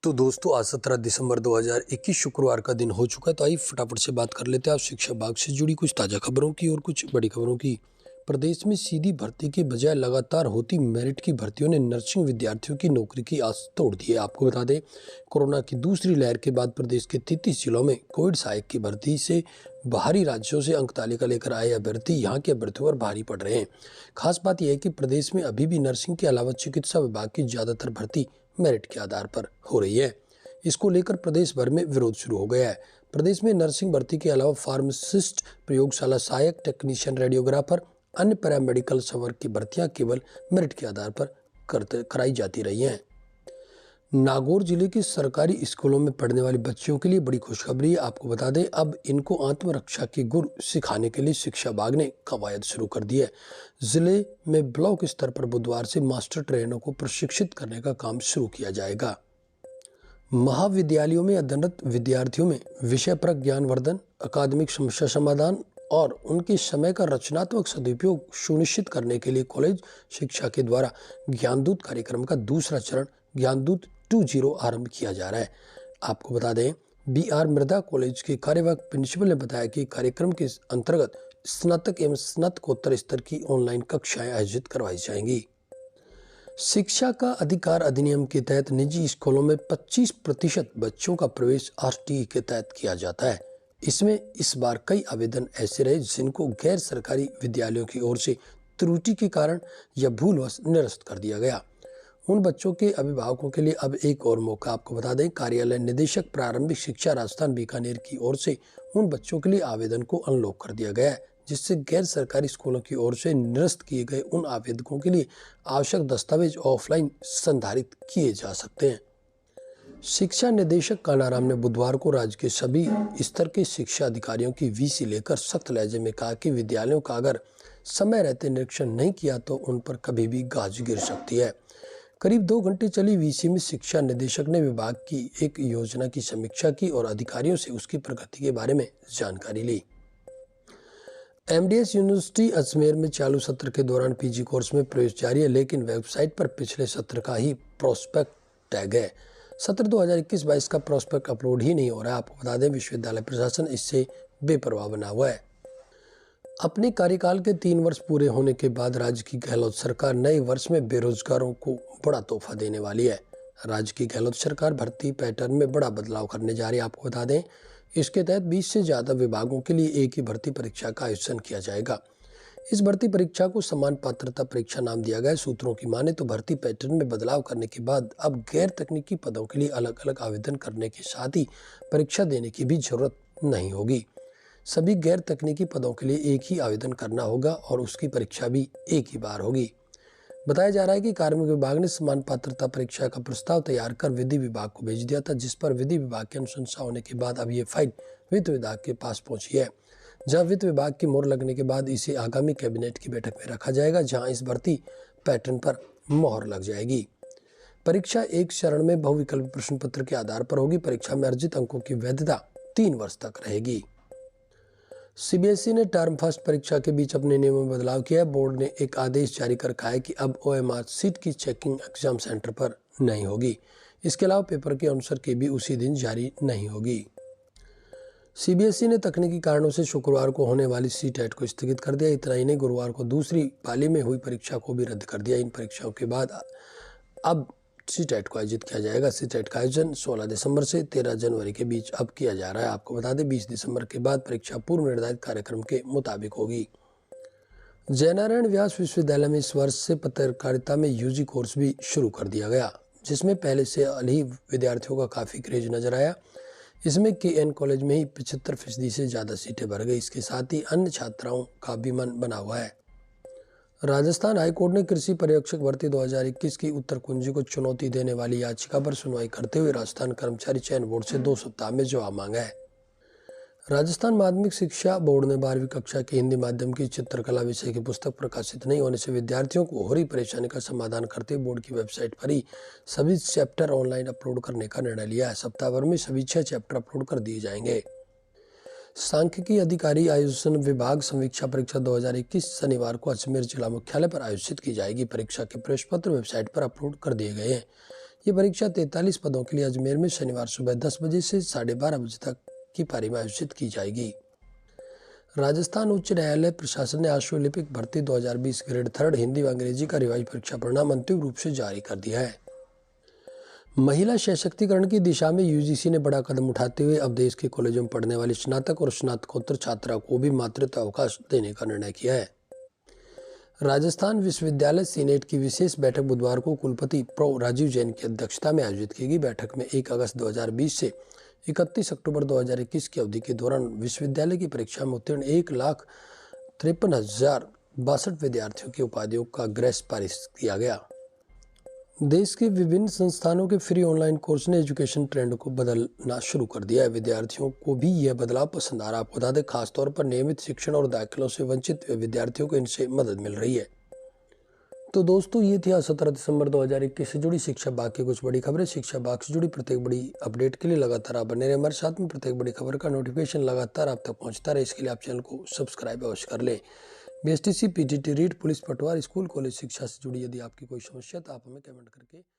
तो दोस्तों आज 17 दिसंबर 2021 शुक्रवार का दिन हो चुका है। तो आइए फटाफट से बात कर लेते हैं आप शिक्षा विभाग से जुड़ी कुछ ताज़ा खबरों की और कुछ बड़ी खबरों की। प्रदेश में सीधी भर्ती के बजाय लगातार होती मेरिट की भर्तियों ने नर्सिंग विद्यार्थियों की नौकरी की आस तोड़ दी है। आपको बता दें, कोरोना की दूसरी लहर के बाद प्रदेश के 33 जिलों में कोविड सहायक की भर्ती से बाहरी राज्यों से अंक तालिका लेकर आए अभ्यर्थी यहाँ के अभ्यर्थियों पर भारी पड़ रहे हैं। खास बात यह है कि प्रदेश में अभी भी नर्सिंग के अलावा चिकित्सा विभाग की ज्यादातर भर्ती मेरिट के आधार पर हो रही है। इसको लेकर प्रदेश भर में विरोध शुरू हो गया है। प्रदेश में नर्सिंग भर्ती के अलावा फार्मासिस्ट, प्रयोगशाला सहायक, टेक्नीशियन, रेडियोग्राफर, अन्य पैरामेडिकल संवर्ग की भर्तियां केवल मेरिट के आधार पर कराई जाती रही हैं। नागौर जिले के सरकारी स्कूलों में पढ़ने वाले बच्चों के लिए बड़ी खुशखबरी है। आपको बता दें, अब इनको आत्मरक्षा के गुर सिखाने के लिए शिक्षा विभाग ने कवायद शुरू कर दी है। जिले में ब्लॉक स्तर पर बुधवार से मास्टर ट्रेनरों को प्रशिक्षित करने का काम शुरू किया जाएगा। महाविद्यालयों में अध्ययनरत विद्यार्थियों में विषयपरक ज्ञानवर्धन, अकादमिक समस्या समाधान और उनके समय का रचनात्मक सदुपयोग सुनिश्चित करने के लिए कॉलेज शिक्षा के द्वारा ज्ञानदूत कार्यक्रम का दूसरा चरण ज्ञानदूत 2.0 आरंभ किया जा रहा है। आपको बता दें, BR मृदा कॉलेज के कार्यवाहक प्रिंसिपल ने बताया कि कार्यक्रम के अंतर्गत स्नातक एवं स्नातकोत्तर स्तर की ऑनलाइन कक्षाएं आयोजित करवाई जाएंगी। शिक्षा का अधिकार अधिनियम के तहत निजी स्कूलों में 25% बच्चों का प्रवेश RTE के तहत किया जाता है। इसमें इस बार कई आवेदन ऐसे रहे जिनको गैर सरकारी विद्यालयों की ओर से त्रुटि के कारण या भूलवश निरस्त कर दिया गया। उन बच्चों के अभिभावकों के लिए अब एक और मौका। आपको बता दें, कार्यालय निदेशक प्रारंभिक शिक्षा राजस्थान बीकानेर की ओर से उन बच्चों के लिए आवेदन को अनलॉक कर दिया गया है, जिससे गैर सरकारी स्कूलों की ओर से निरस्त किए गए उन आवेदकों के लिए आवश्यक दस्तावेज ऑफलाइन संधारित किए जा सकते हैं। शिक्षा निदेशक कानाराम ने बुधवार को राज्य के सभी स्तर के शिक्षा अधिकारियों की VC लेकर सख्त लहजे में कहा कि विद्यालयों का अगर समय रहते निरीक्षण नहीं किया तो उन पर कभी भी गाज गिर सकती है। करीब 2 घंटे चली VC में शिक्षा निदेशक ने विभाग की एक योजना की समीक्षा की और अधिकारियों से उसकी प्रगति के बारे में जानकारी ली। MDS यूनिवर्सिटी अजमेर में चालू सत्र के दौरान PG कोर्स में प्रवेश जारी है, लेकिन वेबसाइट पर पिछले सत्र का ही प्रोस्पेक्ट टैग है। सत्र 2021-22 का प्रोस्पेक्ट अपलोड ही नहीं हो रहा है। आपको बता दें, विश्वविद्यालय प्रशासन इससे बेपरवाह बना हुआ है। अपने कार्यकाल के 3 वर्ष पूरे होने के बाद राज्य की गहलोत सरकार नए वर्ष में बेरोजगारों को बड़ा तोहफा देने वाली है। राज्य की गहलोत सरकार भर्ती पैटर्न में बड़ा बदलाव करने जा रही है। आपको बता दें, इसके तहत 20 से ज़्यादा विभागों के लिए एक ही भर्ती परीक्षा का आयोजन किया जाएगा। इस भर्ती परीक्षा को समान पात्रता परीक्षा नाम दिया गया है। सूत्रों की माने तो भर्ती पैटर्न में बदलाव करने के बाद अब गैर तकनीकी पदों के लिए अलग अलग आवेदन करने के साथ ही परीक्षा देने की भी जरूरत नहीं होगी। सभी गैर तकनीकी पदों के लिए एक ही आवेदन करना होगा और उसकी परीक्षा भी एक ही बार होगी। बताया जा रहा है कि कार्मिक विभाग ने समान पात्रता परीक्षा का प्रस्ताव तैयार कर विधि विभाग को भेज दिया था, जिस पर विधि विभाग की अनुशंसा होने के बाद अब ये फाइल वित्त विभाग के पास पहुंची है, जहां वित्त विभाग की मोहर लगने के बाद इसे आगामी कैबिनेट की बैठक में रखा जाएगा, जहां इस भर्ती पैटर्न पर मोहर लग जाएगी। परीक्षा एक चरण में बहुविकल्पी प्रश्न पत्र के आधार पर होगी। परीक्षा में अर्जित अंकों की वैधता 3 वर्ष तक रहेगी। CBSE ने टर्म फर्स्ट परीक्षा के बीच अपने नियमों में बदलाव किया है। बोर्ड ने एक आदेश जारी कर कहा है कि अब OMR सीट की चेकिंग एग्जाम सेंटर पर नहीं होगी। इसके अलावा पेपर के आंसर की भी उसी दिन जारी नहीं होगी। CBSE ने तकनीकी कारणों से शुक्रवार को होने वाली CTET को स्थगित कर दिया। इतना ही नहीं, गुरुवार को दूसरी पाली में हुई परीक्षा को भी रद्द कर दिया। इन परीक्षाओं के बाद अब CTET को आयोजित किया जाएगा। CTET का आयोजन 16 दिसंबर से 13 जनवरी के बीच अब किया जा रहा है। आपको बता दें, 20 दिसंबर के बाद परीक्षा पूर्व निर्धारित कार्यक्रम के मुताबिक होगी। जयनारायण व्यास विश्वविद्यालय में इस वर्ष से पत्रकारिता में UG कोर्स भी शुरू कर दिया गया, जिसमें पहले से ही विद्यार्थियों का काफ़ी क्रेज नजर आया। इसमें KN कॉलेज में ही 75% से ज़्यादा सीटें भर गई। इसके साथ ही अन्य छात्राओं का भी मन बना हुआ है। राजस्थान हाईकोर्ट ने कृषि पर्यवेक्षक भर्ती 2021 की उत्तर कुंजी को चुनौती देने वाली याचिका पर सुनवाई करते हुए राजस्थान कर्मचारी चयन बोर्ड से 2 सप्ताह में जवाब मांगा है। राजस्थान माध्यमिक शिक्षा बोर्ड ने 12वीं कक्षा के हिंदी माध्यम की चित्रकला विषय की पुस्तक प्रकाशित नहीं होने से विद्यार्थियों को हो रही परेशानी का समाधान करते हुए बोर्ड की वेबसाइट पर ही सभी चैप्टर ऑनलाइन अपलोड करने का निर्णय लिया है। सप्ताह भर में सभी 6 चैप्टर अपलोड कर दिए जाएंगे। सांख्यिकी अधिकारी आयोजन विभाग समीक्षा परीक्षा 2021 शनिवार को अजमेर जिला मुख्यालय पर आयोजित की जाएगी। परीक्षा के प्रवेश पत्र वेबसाइट पर अपलोड कर दिए गए हैं। ये परीक्षा 43 पदों के लिए अजमेर में शनिवार सुबह 10 बजे से 12:30 बजे तक की पारी में आयोजित की जाएगी। राजस्थान उच्च न्यायालय प्रशासन ने आशु ओलंपिक भर्ती 2020 ग्रेड 3 हिंदी व अंग्रेजी का रिवाइज परीक्षा परिणाम अंतिम रूप से जारी कर दिया है। महिला सशक्तिकरण की दिशा में यूजीसी ने बड़ा कदम उठाते हुए अब देश के कॉलेजों में पढ़ने वाली स्नातक और स्नातकोत्तर छात्रा को भी मातृत्व अवकाश देने का निर्णय किया है। राजस्थान विश्वविद्यालय सीनेट की विशेष बैठक बुधवार को कुलपति प्रो राजीव जैन की अध्यक्षता में आयोजित की गई। बैठक में 1 अगस्त 2020 से 31 अक्टूबर 2021 की अवधि के दौरान विश्वविद्यालय की परीक्षा में उत्तीर्ण 1,53,062 विद्यार्थियों की उपाधियों का ग्रेस पारित किया गया। देश के विभिन्न संस्थानों के फ्री ऑनलाइन कोर्स ने एजुकेशन ट्रेंड को बदलना शुरू कर दिया है। विद्यार्थियों को भी यह बदलाव पसंद आ रहा है। आपको बता दें, खासतौर पर नियमित शिक्षण और दाखिलों से वंचित विद्यार्थियों को इनसे मदद मिल रही है। तो दोस्तों, ये थी 17 दिसंबर 2021 से जुड़ी शिक्षा बाग की कुछ बड़ी खबरें। शिक्षा बाग से जुड़ी प्रत्येक बड़ी अपडेट के लिए लगातार आप बने रहे हमारे साथ में। प्रत्येक बड़ी खबर का नोटिफिकेशन लगातार आप तक पहुंचता रहे, इसके लिए आप चैनल को सब्सक्राइब अवश्य कर लें। बीएसटीसी, पीजीटी, रीट, पुलिस, पटवार, स्कूल, कॉलेज शिक्षा से जुड़ी यदि आपकी कोई समस्या तो आप हमें कमेंट करके